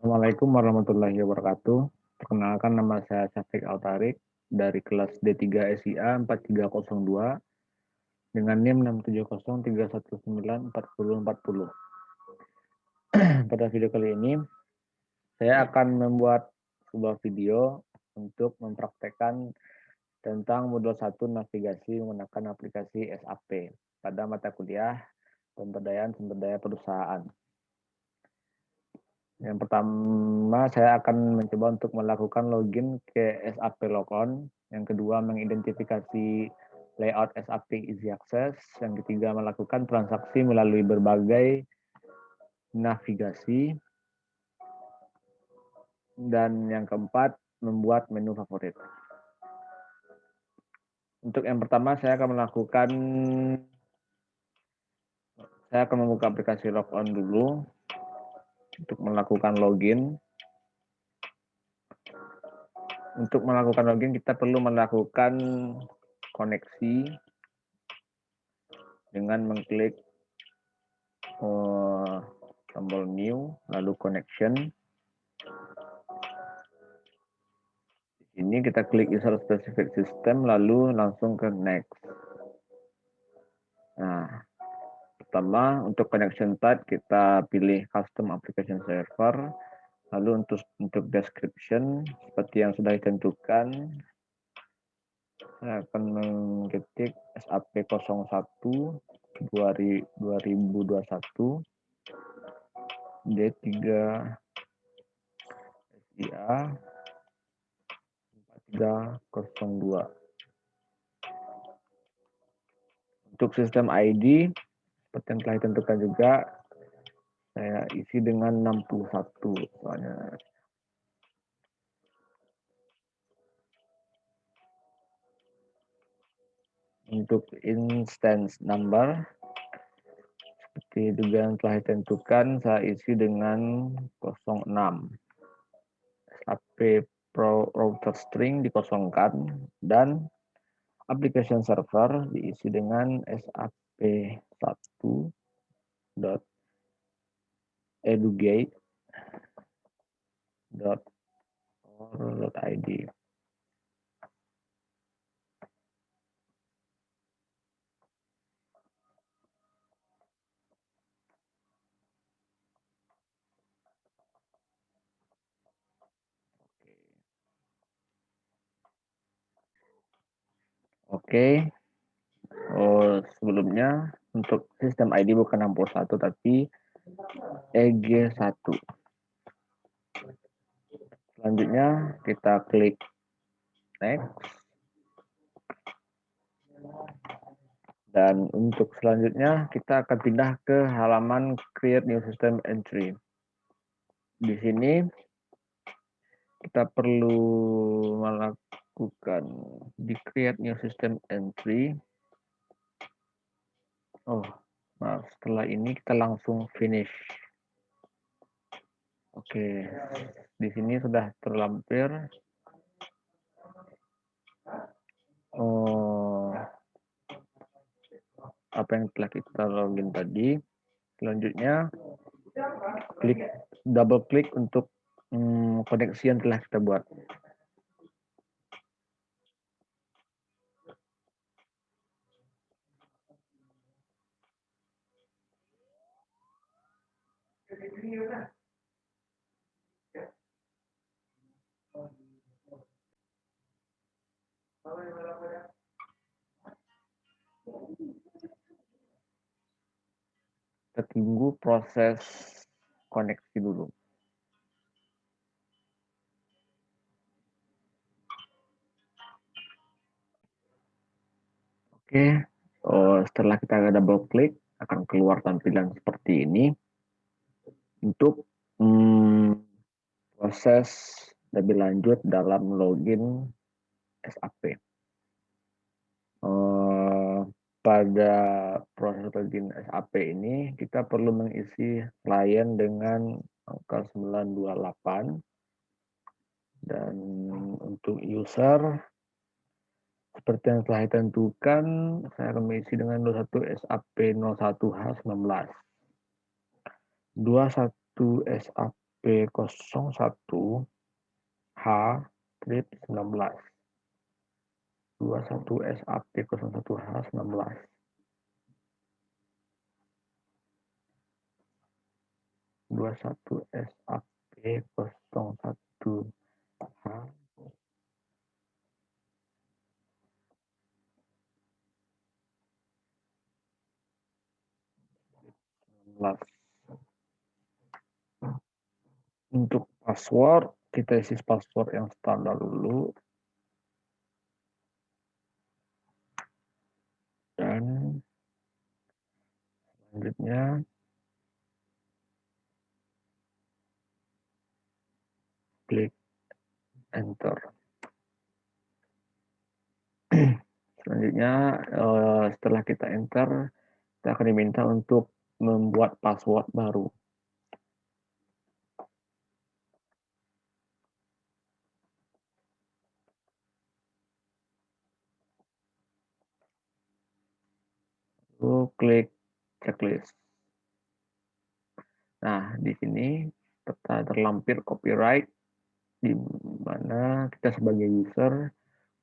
Assalamualaikum warahmatullahi wabarakatuh. Perkenalkan, nama saya Syafiq Altarik dari kelas D3 SIA 4302 dengan NIM 67031940040. Pada video kali ini saya akan membuat sebuah video untuk mempraktekkan tentang modul 1 navigasi menggunakan aplikasi SAP pada mata kuliah pemberdayaan sumber daya perusahaan. Yang pertama, saya akan mencoba untuk melakukan login ke SAP Logon. Yang kedua, mengidentifikasi layout SAP Easy Access. Yang ketiga, melakukan transaksi melalui berbagai navigasi. Dan yang keempat, membuat menu favorit. Untuk yang pertama, saya akan membuka aplikasi Logon dulu untuk melakukan login. Untuk melakukan login, kita perlu melakukan koneksi dengan mengklik tombol new, lalu connection. Di sini kita klik user specific system, lalu langsung ke next. Nah, pertama untuk connection type kita pilih custom application server. Lalu untuk description seperti yang sudah ditentukan, saya akan mengetik SAP 01 2021 D3 SIA 4302. Untuk sistem ID seperti yang telah ditentukan juga, saya isi dengan 61 soalnya. Untuk instance number seperti juga yang telah ditentukan, saya isi dengan 06. SAP Pro Router String dikosongkan dan application server diisi dengan sap1.educate.or.id. Oke. Sebelumnya untuk sistem ID bukan 61 tapi EG1. Selanjutnya kita klik next. Dan untuk selanjutnya kita akan pindah ke halaman create new system entry. Di sini kita perlu melakukan di create new system entry. Maaf, setelah ini kita langsung finish. Oke, di sini sudah terlampir apa yang telah kita login tadi. Selanjutnya double klik untuk koneksi yang telah kita buat. Kita tunggu proses koneksi dulu. Oke, setelah kita double klik akan keluar tampilan seperti ini. Untuk proses lebih lanjut dalam login SAP. Pada proses login SAP ini kita perlu mengisi klien dengan angka 928 dan untuk user seperti yang telah ditentukan, saya akan mengisi dengan 21 SAP 01H19, 21 SAP SAP01H strip 19. 21 SAP01H 19. 21 SAP01H 19. Untuk password, kita isi password yang standar dulu. Dan selanjutnya klik enter. Selanjutnya setelah kita enter, kita akan diminta untuk membuat password baru. Lalu klik checklist. Nah, di sini terlampir copyright di mana kita sebagai user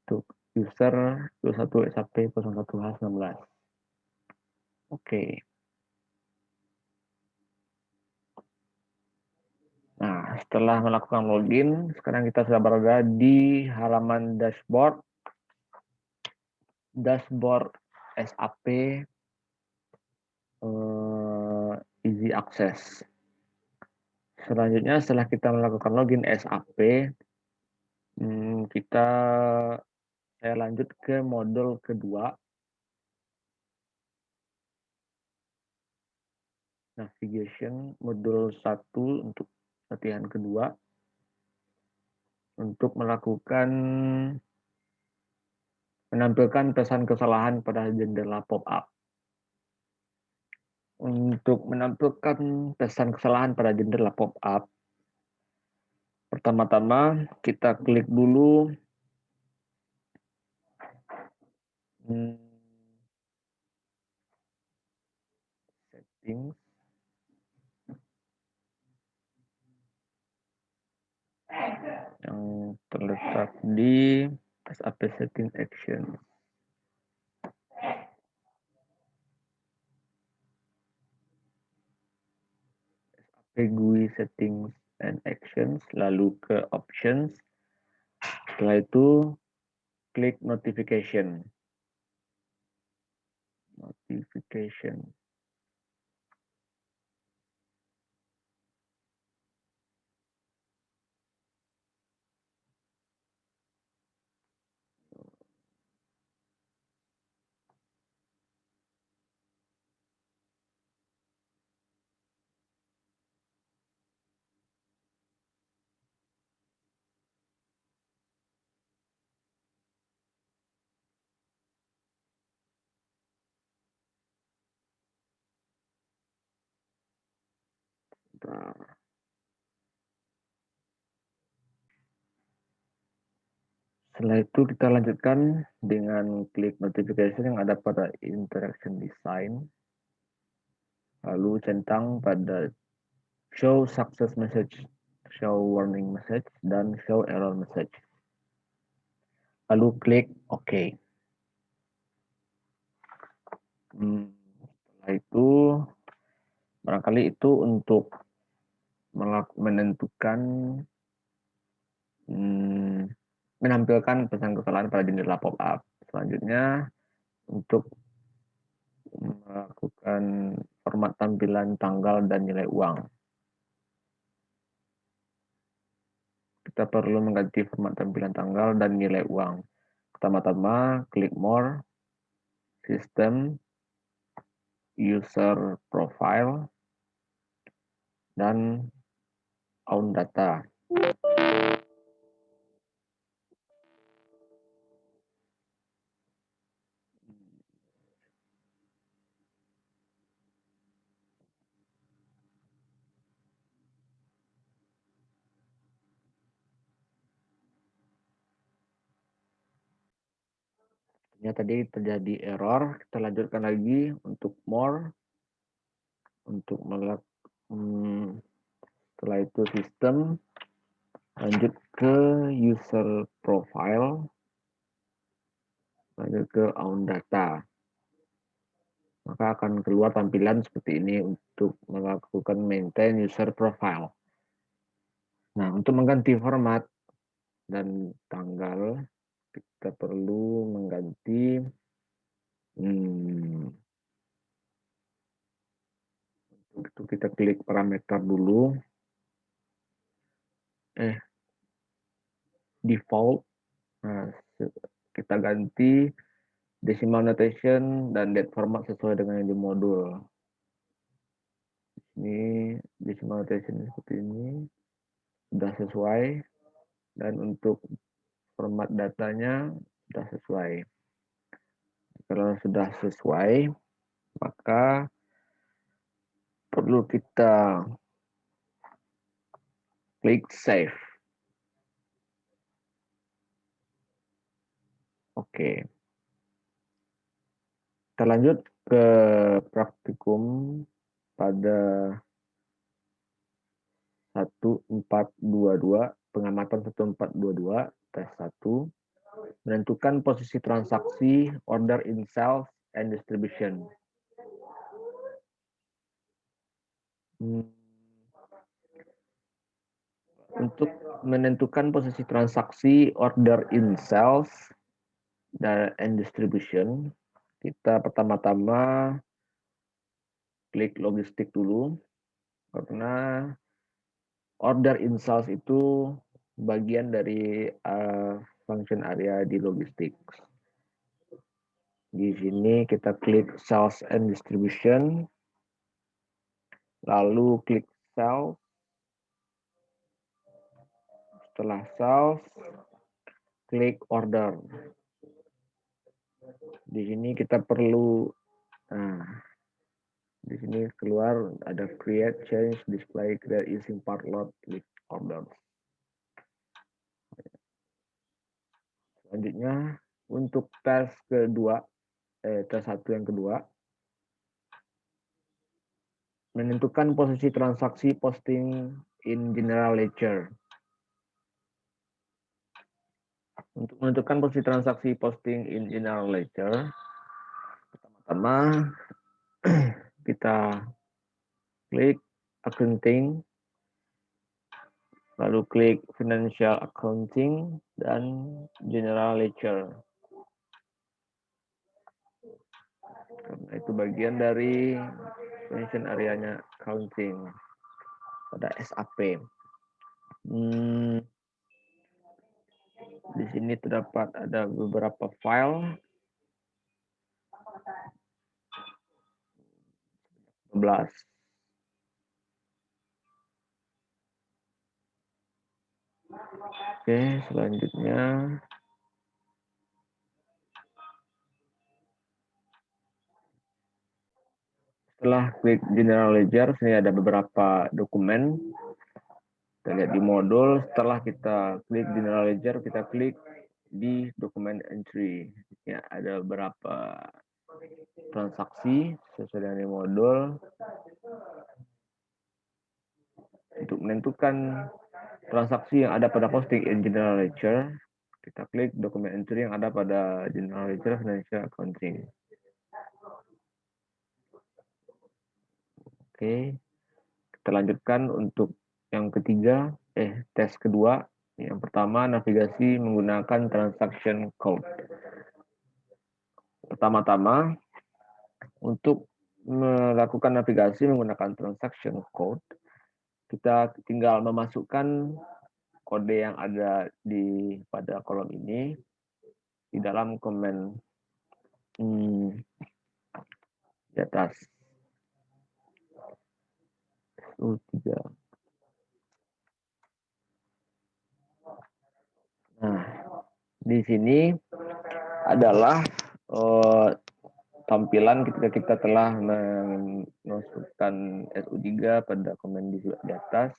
untuk user 21 SAP01H19. Oke. Nah, setelah melakukan login, sekarang kita sudah berada di halaman dashboard SAP Easy Access. Selanjutnya setelah kita melakukan login SAP, saya lanjut ke modul kedua, navigation, modul 1 untuk latihan kedua, untuk menampilkan pesan kesalahan pada jendela pop-up. Untuk menampilkan pesan kesalahan pada jendela pop-up, pertama-tama kita klik dulu settings, yang terletak di SAP Setting Action. SAP GUI Settings and Actions, lalu ke Options. Setelah itu klik Notification. Setelah itu kita lanjutkan dengan klik notification yang ada pada interaction design, lalu centang pada show success message, show warning message, dan show error message. Lalu klik OK. Setelah itu, barangkali itu untuk menentukan menampilkan pesan kesalahan pada jendela pop-up. Selanjutnya, untuk melakukan format tampilan tanggal dan nilai uang. Kita perlu mengganti format tampilan tanggal dan nilai uang. Pertama-tama, klik More, System, User Profile, dan Own Data. Ya, tadi terjadi error. Kita lanjutkan lagi untuk More, untuk Setelah itu sistem, lanjut ke user profile, lanjut ke own data. Maka akan keluar tampilan seperti ini untuk melakukan maintain user profile. Nah, untuk mengganti format dan tanggal, kita perlu mengganti untuk kita klik parameter dulu. Default. Nah, kita ganti decimal notation dan date format sesuai dengan yang di modul. Ini decimal notation seperti ini sudah sesuai, dan untuk format datanya sudah sesuai. Kalau sudah sesuai, maka perlu kita klik save. Oke. Kita lanjut ke praktikum pada 1422, pengamatan 1422, tes 1, menentukan posisi transaksi, order in sales, and distribution. Untuk menentukan posisi transaksi, order in sales, and distribution, kita pertama-tama klik logistik dulu, karena order in sales itu bagian dari function area di logistik. Di sini kita klik sales and distribution, lalu klik sales. Setelah sales, klik order. Di sini kita perlu, di sini keluar ada create, change, display, create using part load, klik order. Selanjutnya untuk tes kedua, tes 1 yang kedua, menentukan posisi transaksi posting in general ledger. Untuk menentukan posisi transaksi posting in general ledger, pertama-tama kita klik accounting, lalu klik financial accounting dan general ledger. Karena itu bagian dari function areanya accounting pada SAP. Di sini terdapat ada beberapa file. 12. Oke, selanjutnya setelah klik general ledger, sini ada beberapa dokumen. Kita lihat di modul. Setelah kita klik general ledger, kita klik di dokumen entry. Ya, ada beberapa transaksi sesuai dengan di modul. Untuk menentukan transaksi yang ada pada posting in general ledger, kita klik dokumen entry yang ada pada general ledger financial accounting. Oke, kita lanjutkan untuk yang ketiga, tes kedua. Yang pertama, navigasi menggunakan transaction code. Pertama-tama, untuk melakukan navigasi menggunakan transaction code, kita tinggal memasukkan kode yang ada pada kolom ini di dalam komen di atas. U3. Nah, di sini adalah tampilan ketika kita telah memasukkan SU3 pada komen di atas,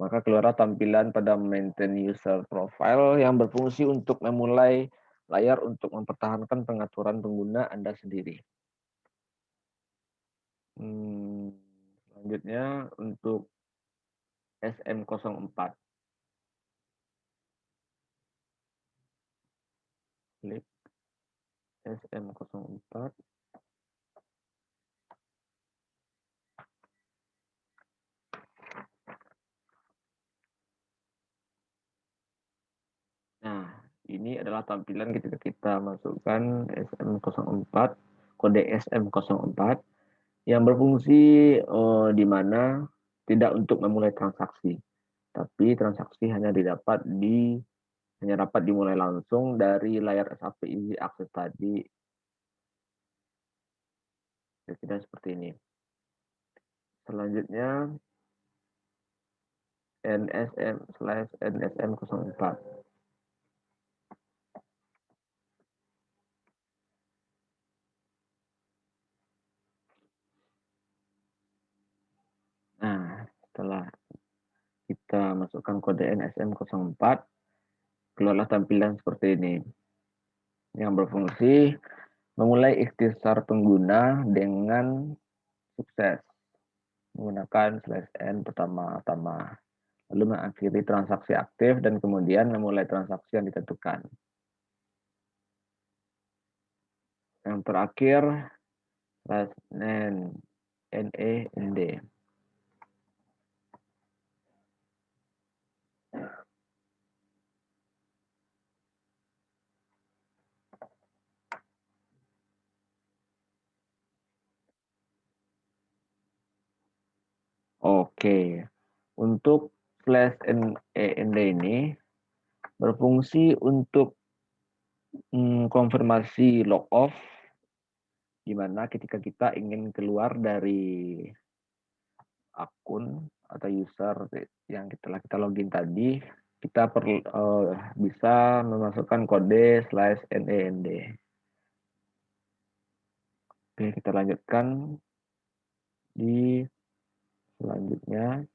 maka keluar tampilan pada maintain user profile yang berfungsi untuk memulai layar untuk mempertahankan pengaturan pengguna Anda sendiri. Selanjutnya untuk SM04. Klik SM04. Nah, ini adalah tampilan ketika kita masukkan SM04, kode SM04 yang berfungsi di mana tidak untuk memulai transaksi, tapi transaksi hanya dapat dimulai langsung dari layar SAP Easy Access tadi. Kira-kira seperti ini. Selanjutnya NSM/NSM04. Nah, setelah kita masukkan kode NSM04, keluarlah tampilan seperti ini yang berfungsi memulai ikhtisar pengguna dengan sukses menggunakan /n pertama-tama, lalu mengakhiri transaksi aktif dan kemudian memulai transaksi yang ditentukan. Yang terakhir /NEND. Oke, untuk /NEND ini berfungsi untuk konfirmasi log off, di mana ketika kita ingin keluar dari akun atau user yang telah kita login tadi, kita bisa memasukkan kode /NEND. Oke, kita lanjutkan di selanjutnya.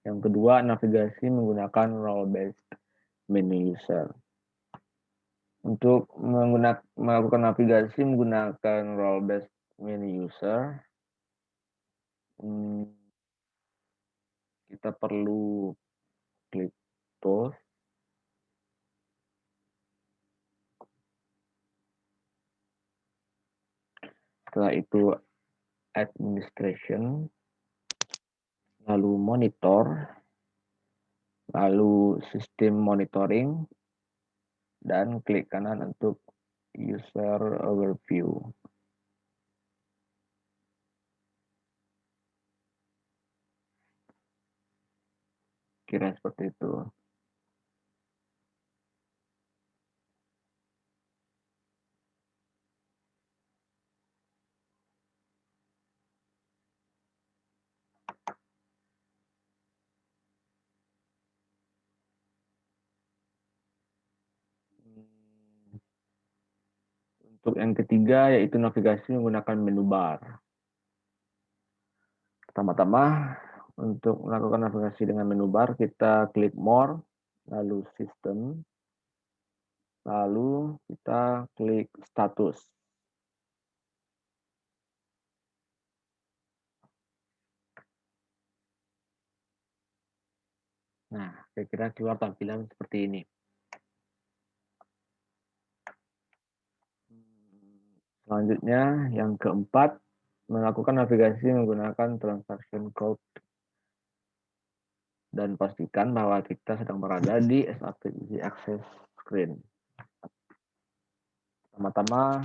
Yang kedua, navigasi menggunakan role-based menu user. Untuk melakukan navigasi menggunakan role-based menu user, kita perlu klik Tools. Setelah itu Administration, lalu Monitor, lalu System Monitoring, dan klik kanan untuk User Overview. Kira seperti itu. Untuk yang ketiga yaitu navigasi menggunakan menu bar. Pertama-tama untuk melakukan navigasi dengan menu bar kita klik More, lalu System, lalu kita klik Status. Nah, kira-kira keluar tampilan seperti ini. Selanjutnya, yang keempat, melakukan navigasi menggunakan transaction code. Dan pastikan bahwa kita sedang berada di SAP Easy Access Screen. Pertama-tama,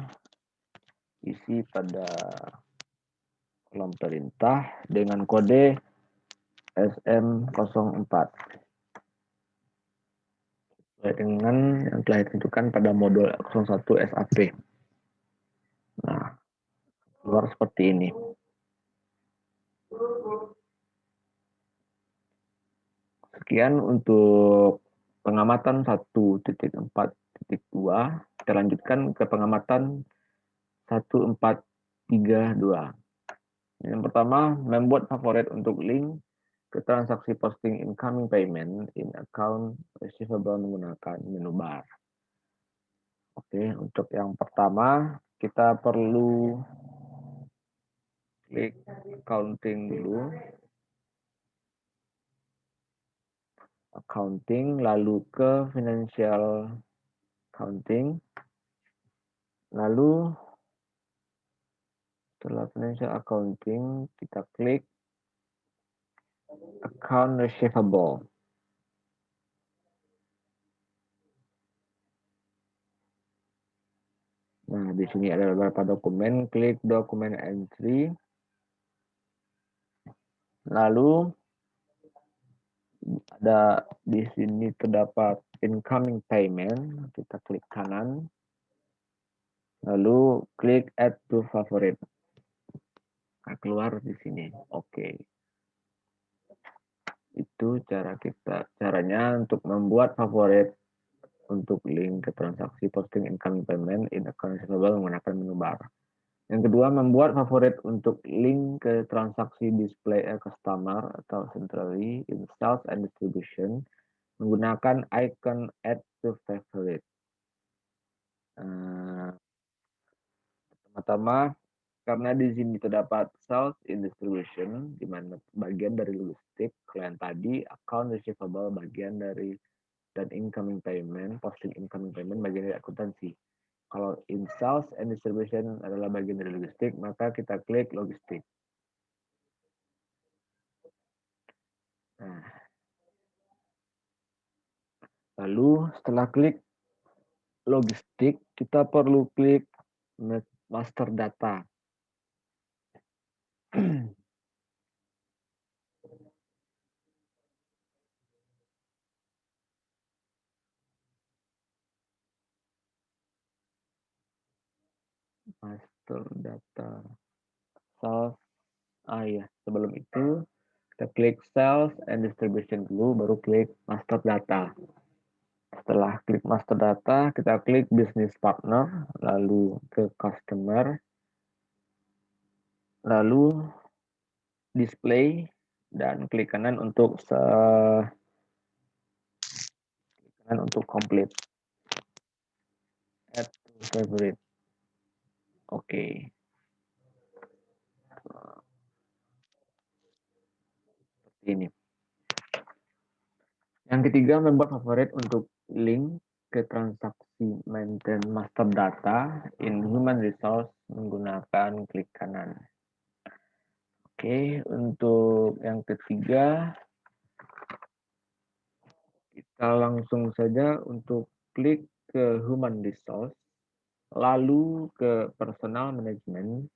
isi pada kolom perintah dengan kode SM04. Sesuai dengan yang telah ditentukan pada modul 01 SAP. Nah, keluar seperti ini. Sekian untuk pengamatan 1.4.2. Kita lanjutkan ke pengamatan 1432. Yang pertama, membuat favorit untuk link ke transaksi posting incoming payment in account receivable menggunakan menu bar. Oke, untuk yang pertama kita perlu klik accounting dulu. accounting, lalu ke financial accounting, lalu setelah financial accounting kita klik account receivable. Nah, di sini ada beberapa dokumen, klik dokumen entry. Lalu ada di sini terdapat incoming payment, kita klik kanan. Lalu klik add to favorite. Nah, keluar di sini. Oke. Itu caranya untuk membuat favorit untuk link ke transaksi posting incoming payment in account receivable menggunakan menu bar. Yang kedua, membuat favorit untuk link ke transaksi display a customer atau centrally in sales and distribution menggunakan icon add to favorite. Pertama-tama, karena di sini terdapat sales in distribution, di mana bagian dari logistik, klien tadi, account receivable bagian dari, dan incoming payment, posting incoming payment bagian dari akuntansi. Kalau in sales and distribution adalah bagian dari logistik, maka kita klik logistik. Nah, lalu setelah klik logistik, kita perlu klik master data. Master data. Sales. Ya, sebelum itu kita klik sales and distribution dulu, baru klik master data. Setelah klik master data, kita klik business partner, lalu ke customer, lalu display, dan klik kanan untuk complete. Add to favorite. Oke. Seperti ini. Yang ketiga, membuat favorit untuk link ke transaksi maintain master data in human resource menggunakan klik kanan. Oke, untuk yang ketiga, kita langsung saja untuk klik ke human resource, lalu ke personal management,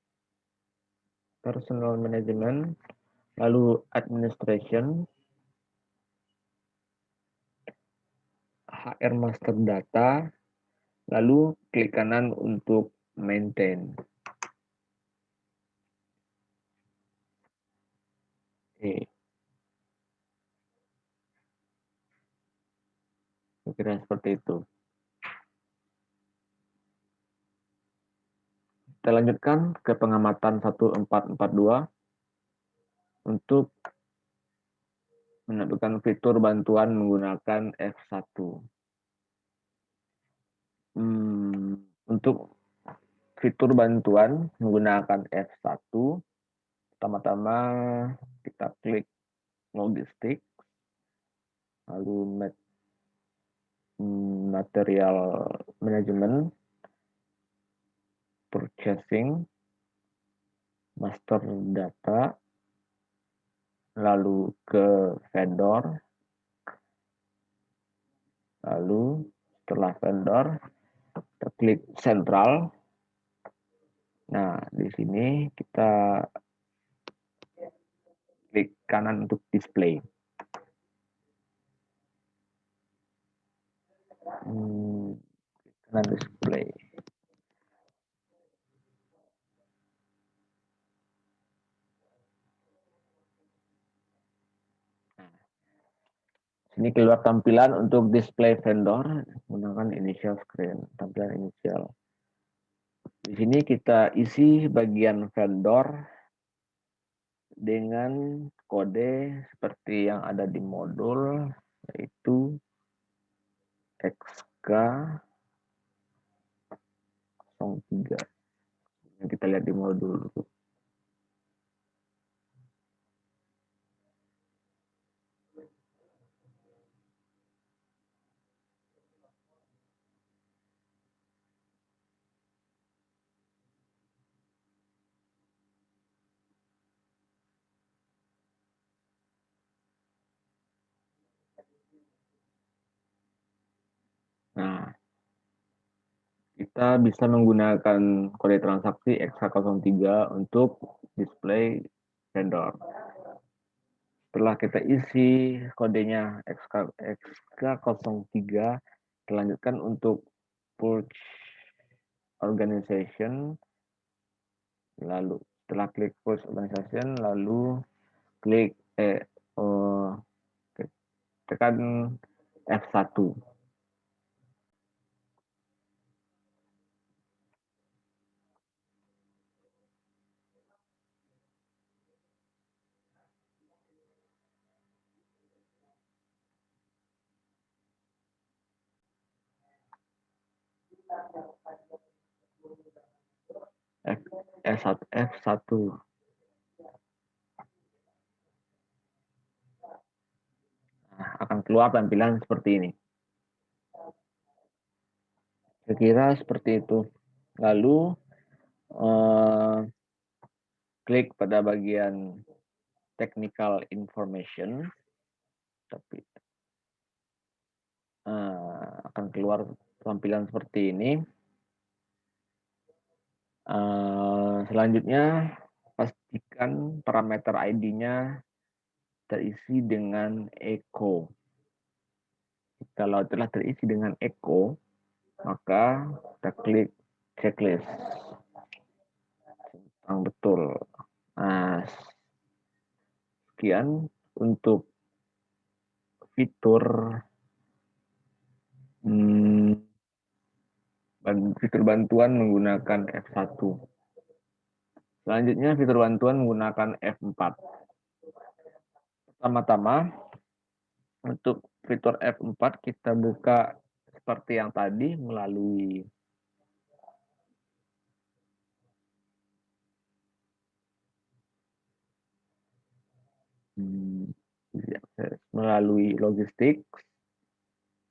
lalu administration, HR master data, lalu klik kanan untuk maintain. Oke. Kira seperti itu. Kita lanjutkan ke pengamatan 1442 untuk menampilkan fitur bantuan menggunakan F1. Untuk fitur bantuan menggunakan F1, pertama-tama kita klik logistik, lalu material management, purchasing, master data, lalu ke vendor, lalu setelah vendor kita klik sentral. Nah, di sini kita klik kanan untuk display. Kanan display. Ini keluar tampilan untuk display vendor menggunakan initial screen, tampilan inisial. Di sini kita isi bagian vendor dengan kode seperti yang ada di modul, yaitu XK03 yang kita lihat di modul. Nah, kita bisa menggunakan kode transaksi XK03 untuk display vendor. Setelah kita isi kodenya XK03, kita lanjutkan untuk purge organization. Lalu setelah klik purge organization, lalu klik tekan F1. F1. Nah, akan keluar tampilan seperti ini. Kira-kira seperti itu. Lalu klik pada bagian technical information, tapi akan keluar tampilan seperti ini. Selanjutnya pastikan parameter ID-nya terisi dengan echo. Kalau telah terisi dengan echo, maka kita klik checklist yang betul. Nah, sekian untuk fitur fitur bantuan menggunakan F1. Selanjutnya fitur bantuan menggunakan F4. Pertama-tama untuk fitur F4 kita buka seperti yang tadi melalui logistik,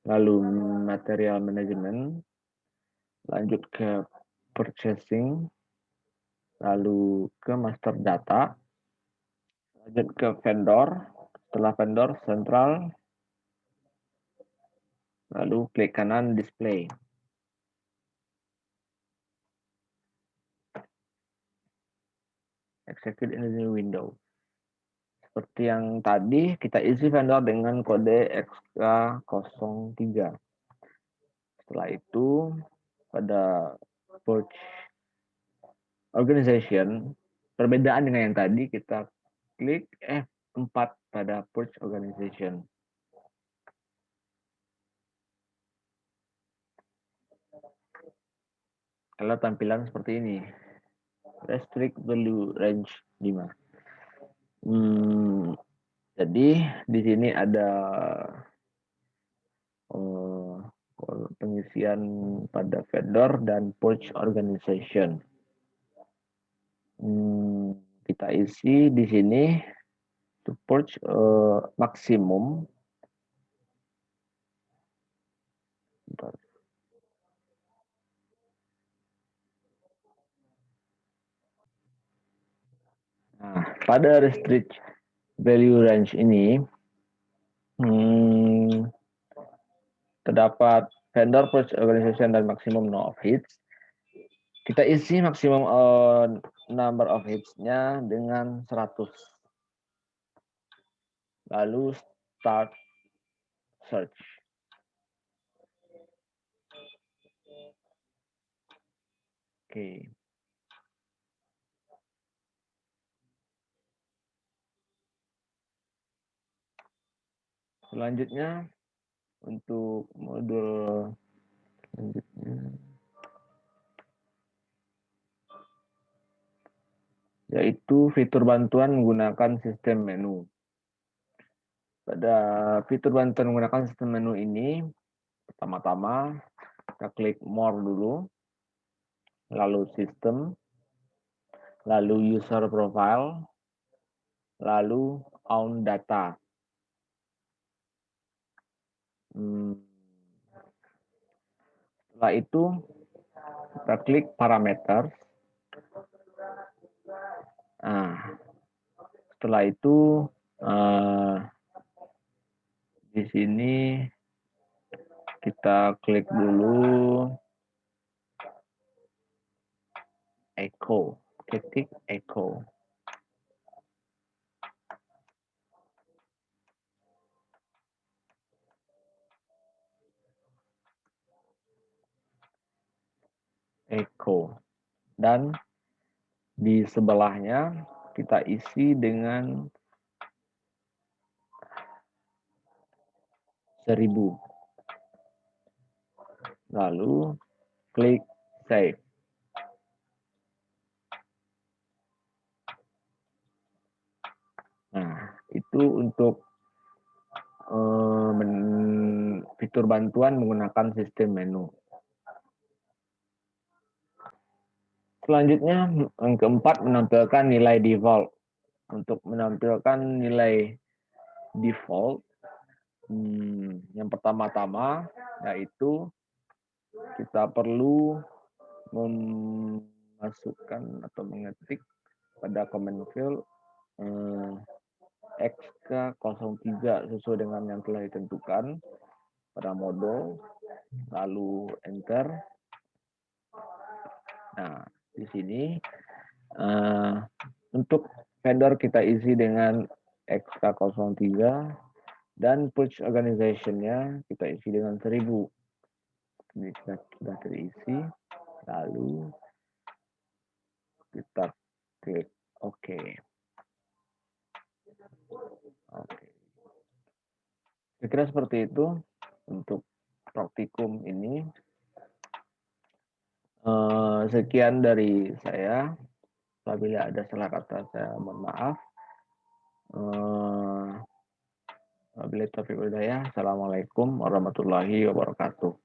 lalu material management, lanjut ke purchasing, lalu ke master data, lanjut ke vendor, setelah vendor central, lalu klik kanan display. Execute in the new window. Seperti yang tadi, kita isi vendor dengan kode XK03. Setelah itu, pada purge organization, perbedaan dengan yang tadi, kita klik F4 pada purge organization. Kalau tampilan seperti ini, restrict value range 5. Jadi di sini ada pengisian pada vendor dan purge organization. Kita isi di sini to purge maksimum. Nah, pada restrict value range ini terdapat vendor purge organization dan maximum no of hits. Kita isi maksimum number of hits-nya dengan 100. Lalu start search. Oke. Selanjutnya untuk modul selanjutnya yaitu fitur bantuan menggunakan sistem menu. Pada fitur bantuan menggunakan sistem menu ini, pertama-tama kita klik more dulu, lalu sistem, lalu user profile, lalu own data. Setelah itu kita klik parameter. Nah, setelah itu di sini kita klik dulu echo, ketik echo. Echo. Dan di sebelahnya kita isi dengan 1000. Lalu klik save. Nah, itu untuk fitur bantuan menggunakan sistem menu. Selanjutnya, yang keempat, menampilkan nilai default. Untuk menampilkan nilai default, yang pertama-tama yaitu kita perlu memasukkan atau mengetik pada command field XK03 sesuai dengan yang telah ditentukan pada modul, lalu enter. Nah, di sini untuk vendor kita isi dengan XK03 dan purchase organization-nya kita isi dengan 1000. Ini sudah terisi, lalu kita klik OK. Oke. Kira-kira seperti itu untuk praktikum ini. Sekian dari saya. Apabila ada salah kata, saya mohon maaf. Wabillahi taufiq wal hidayah. Assalamualaikum warahmatullahi wabarakatuh.